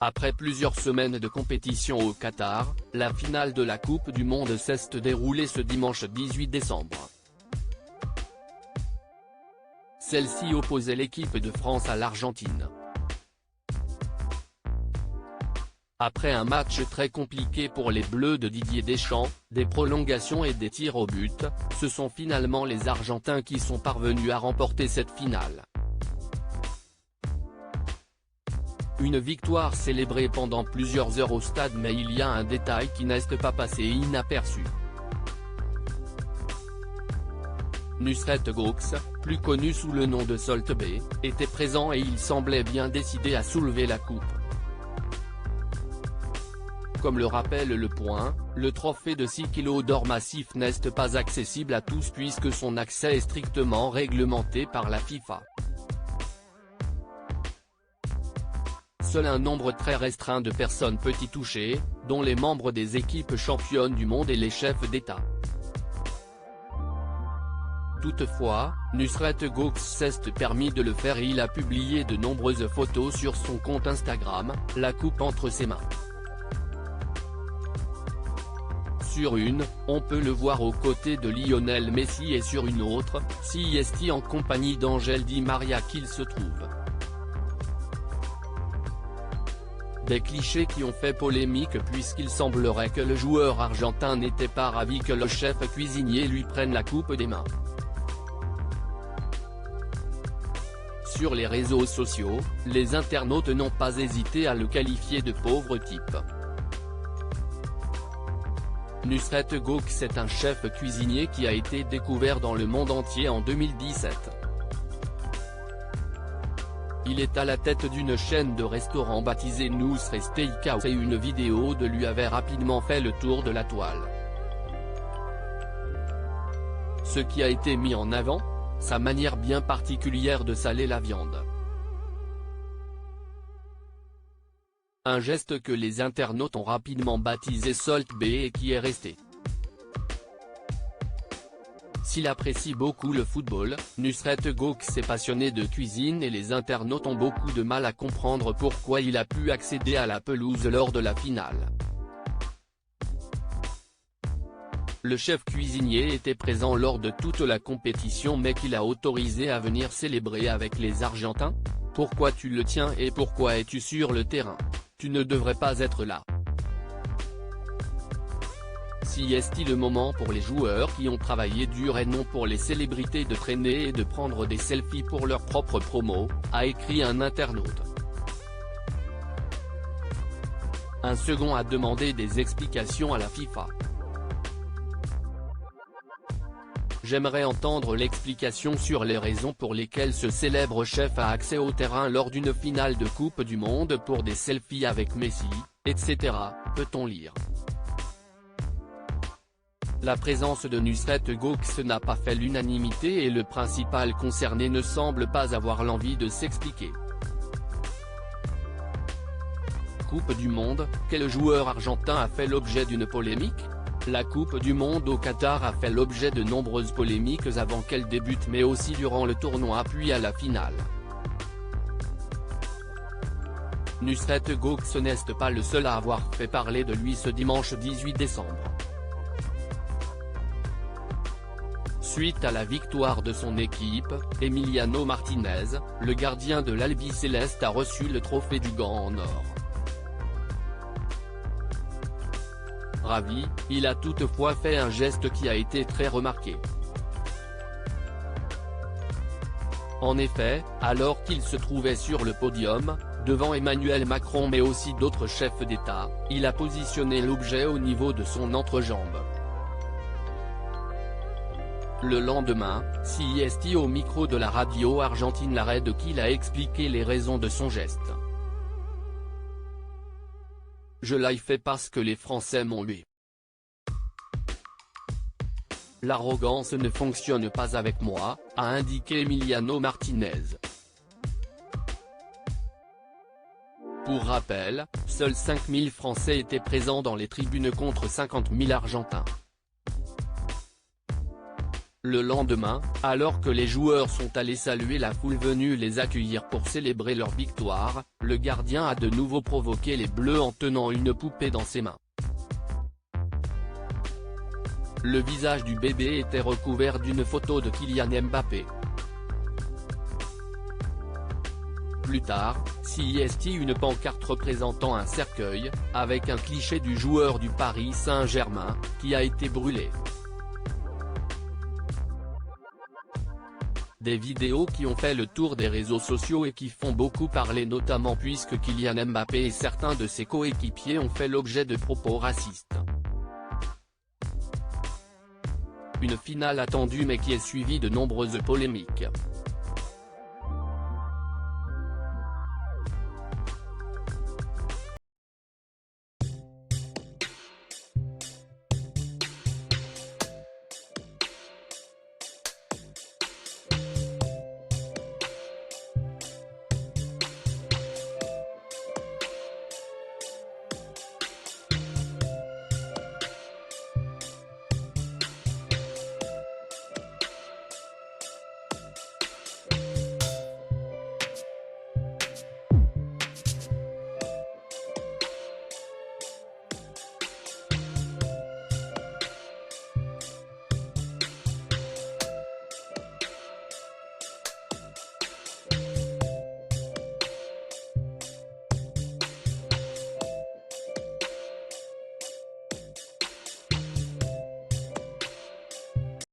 Après plusieurs semaines de compétition au Qatar, la finale de la Coupe du Monde s'est déroulée ce dimanche 18 décembre. Celle-ci opposait l'équipe de France à l'Argentine. Après un match très compliqué pour les Bleus de Didier Deschamps, des prolongations et des tirs au but, ce sont finalement les Argentins qui sont parvenus à remporter cette finale. Une victoire célébrée pendant plusieurs heures au stade, mais il y a un détail qui n'est pas passé inaperçu. Nusret Goks, plus connu sous le nom de Salt B, était présent et il semblait bien décidé à soulever la coupe. Comme le rappelle Le Point, le trophée de 6 kg d'or massif n'est pas accessible à tous puisque son accès est strictement réglementé par la FIFA. Seul un nombre très restreint de personnes peut y toucher, dont les membres des équipes championnes du monde et les chefs d'État. Toutefois, Nusret Goks s'est permis de le faire et il a publié de nombreuses photos sur son compte Instagram, la coupe entre ses mains. Sur une, on peut le voir aux côtés de Lionel Messi et sur une autre, c'est en compagnie d'Angel Di Maria qu'il se trouve. Des clichés qui ont fait polémique puisqu'il semblerait que le joueur argentin n'était pas ravi que le chef cuisinier lui prenne la coupe des mains. Sur les réseaux sociaux, les internautes n'ont pas hésité à le qualifier de pauvre type. Nusret Goks est un chef cuisinier qui a été découvert dans le monde entier en 2017. Il est à la tête d'une chaîne de restaurants baptisée Nusret Steakhouse et une vidéo de lui avait rapidement fait le tour de la toile. Ce qui a été mis en avant, sa manière bien particulière de saler la viande. Un geste que les internautes ont rapidement baptisé Salt B et qui est resté. S'il apprécie beaucoup le football, Nusret Goks est passionné de cuisine et les internautes ont beaucoup de mal à comprendre pourquoi il a pu accéder à la pelouse lors de la finale. Le chef cuisinier était présent lors de toute la compétition mais qu'il a autorisé à venir célébrer avec les Argentins. Pourquoi tu le tiens et pourquoi es-tu sur le terrain? Tu ne devrais pas être là. C'est le moment pour les joueurs qui ont travaillé dur et non pour les célébrités de traîner et de prendre des selfies pour leur propre promo, a écrit un internaute. Un second a demandé des explications à la FIFA. J'aimerais entendre l'explication sur les raisons pour lesquelles ce célèbre chef a accès au terrain lors d'une finale de Coupe du Monde pour des selfies avec Messi, etc., peut-on lire. La présence de Nusret Goks n'a pas fait l'unanimité et le principal concerné ne semble pas avoir l'envie de s'expliquer. Coupe du Monde, quel joueur argentin a fait l'objet d'une polémique? La Coupe du Monde au Qatar a fait l'objet de nombreuses polémiques avant qu'elle débute mais aussi durant le tournoi puis à la finale. Nusret Goks n'est pas le seul à avoir fait parler de lui ce dimanche 18 décembre. Suite à la victoire de son équipe, Emiliano Martinez, le gardien de l'Albiceleste a reçu le trophée du gant en or. Ravi, il a toutefois fait un geste qui a été très remarqué. En effet, alors qu'il se trouvait sur le podium, devant Emmanuel Macron mais aussi d'autres chefs d'État, il a positionné l'objet au niveau de son entrejambe. Le lendemain, c'est au micro de la radio argentine La Red qu'il a expliqué les raisons de son geste. Je l'ai fait parce que les Français m'ont hué. L'arrogance ne fonctionne pas avec moi, a indiqué Emiliano Martinez. Pour rappel, seuls 5000 Français étaient présents dans les tribunes contre 50 000 Argentins. Le lendemain, alors que les joueurs sont allés saluer la foule venue les accueillir pour célébrer leur victoire, le gardien a de nouveau provoqué les Bleus en tenant une poupée dans ses mains. Le visage du bébé était recouvert d'une photo de Kylian Mbappé. Plus tard, CIST une pancarte représentant un cercueil, avec un cliché du joueur du Paris Saint-Germain, qui a été brûlé. Des vidéos qui ont fait le tour des réseaux sociaux et qui font beaucoup parler notamment puisque Kylian Mbappé et certains de ses coéquipiers ont fait l'objet de propos racistes. Une finale attendue mais qui est suivie de nombreuses polémiques.